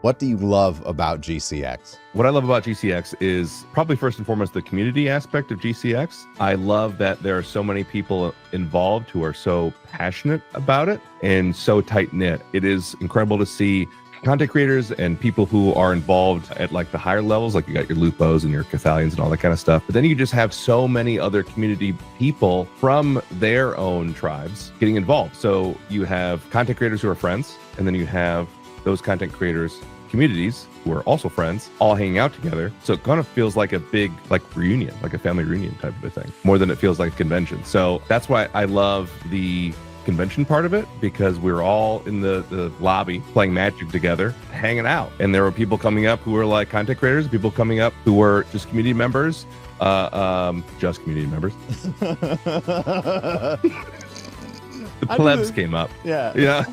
What do you love about GCX? What I love about GCX is probably first and foremost the community aspect of GCX. I love that there are so many people involved who are so passionate about it and so tight-knit. It is incredible to see content creators and people who are involved at like the higher levels, like you got your Lupos and your Cathalians and all that kind of stuff. But then you just have so many other community people from their own tribes getting involved. So you have content creators who are friends, and then you have those content creators communities who are also friends all hanging out together. So it kind of feels like a big reunion, like a family reunion type of a thing, more than it feels like a convention. So that's why I love the convention part of it, because we're all in the lobby playing Magic together, hanging out. And there were people coming up who were like content creators, people coming up who were just community members, just community members. The plebs came up. Yeah.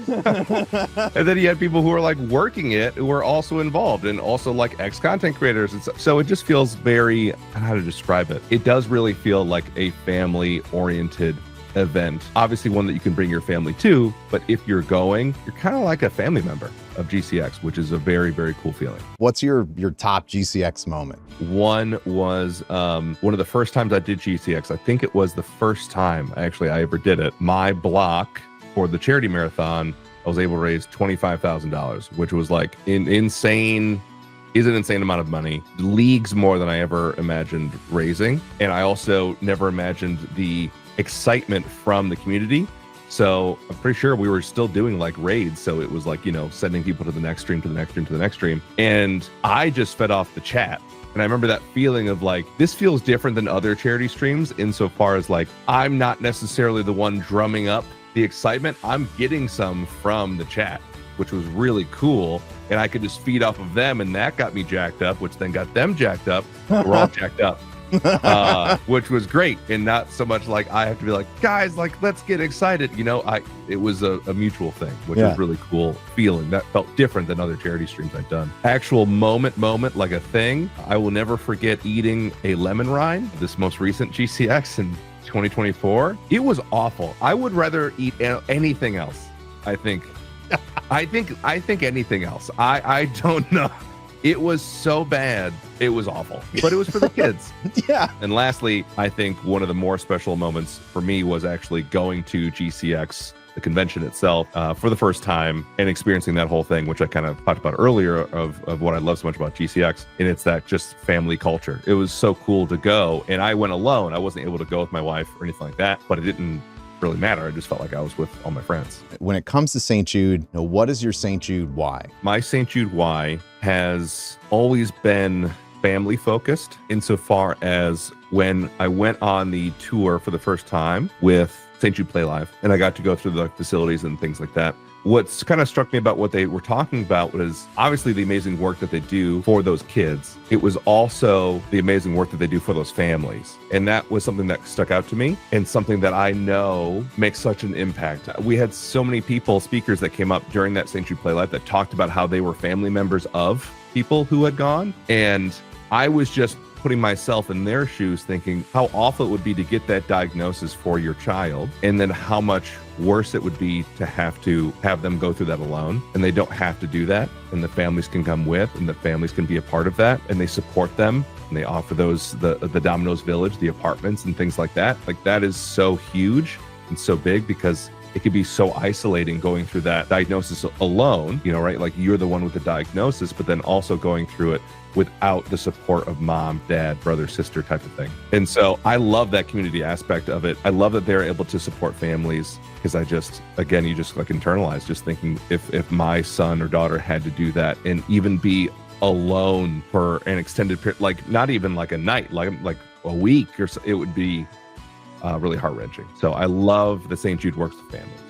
And then you had people who were like working it, who were also involved, and also like ex-content creators. And so it just feels very, I don't know how to describe it. It does really feel like a family-oriented event. Obviously one that you can bring your family to, but if you're going, you're kind of like a family member of GCX, which is a very, very cool feeling. What's your top GCX moment? One was one of the first times I did GCX. I think it was the first time I ever did it. My block for the charity marathon, I was able to raise $25,000, which was like an insane amount of money, leagues more than I ever imagined raising. And I also never imagined the excitement from the community. So I'm pretty sure we were still doing like raids. So it was like, you know, sending people to the next stream, to the next stream, to the next stream. And I just fed off the chat. And I remember that feeling of like, this feels different than other charity streams insofar as like, I'm not necessarily the one drumming up the excitement. I'm getting some from the chat, which was really cool. And I could just feed off of them. And that got me jacked up, which then got them jacked up. We're all jacked up. Which was great, and not so much like I have to be like, guys, like let's get excited, you know. It was a mutual thing, which was really cool feeling. That felt different than other charity streams I've done. Actual moment like a thing. I will never forget eating a lemon rind, this most recent GCX in 2024. It was awful. I would rather eat anything else. I think anything else. I don't know. It was so bad. It was awful, but it was for the kids. Yeah. And lastly, I think one of the more special moments for me was actually going to GCX, the convention itself, for the first time and experiencing that whole thing, which I kind of talked about earlier of what I love so much about GCX. And it's that just family culture. It was so cool to go. And I went alone. I wasn't able to go with my wife or anything like that, but it didn't really matter. I just felt like I was with all my friends. When it comes to St. Jude, what is your St. Jude why? My St. Jude why has always been family focused, insofar as when I went on the tour for the first time with St. Jude Play Live, and I got to go through the facilities and things like that. What's kind of struck me about what they were talking about was obviously the amazing work that they do for those kids. It was also the amazing work that they do for those families. And that was something that stuck out to me, and something that I know makes such an impact. We had so many speakers that came up during that St. Jude Play Live that talked about how they were family members of people who had gone. And I was just putting myself in their shoes, thinking how awful it would be to get that diagnosis for your child, and then how much worse it would be to have them go through that alone. And they don't have to do that, and the families can come with, and the families can be a part of that, and they support them, and they offer those the Domino's Village, the apartments and things like that. Like, that is so huge and so big, because it could be so isolating going through that diagnosis alone, you know, right? Like, you're the one with the diagnosis, but then also going through it without the support of mom, dad, brother, sister type of thing. And so I love that community aspect of it. I love that they're able to support families, because I just, again, you just like internalize, just thinking if my son or daughter had to do that and even be alone for an extended period, like not even like a night, like a week or so, it would be really heart-wrenching. So I love the St. Jude works with families.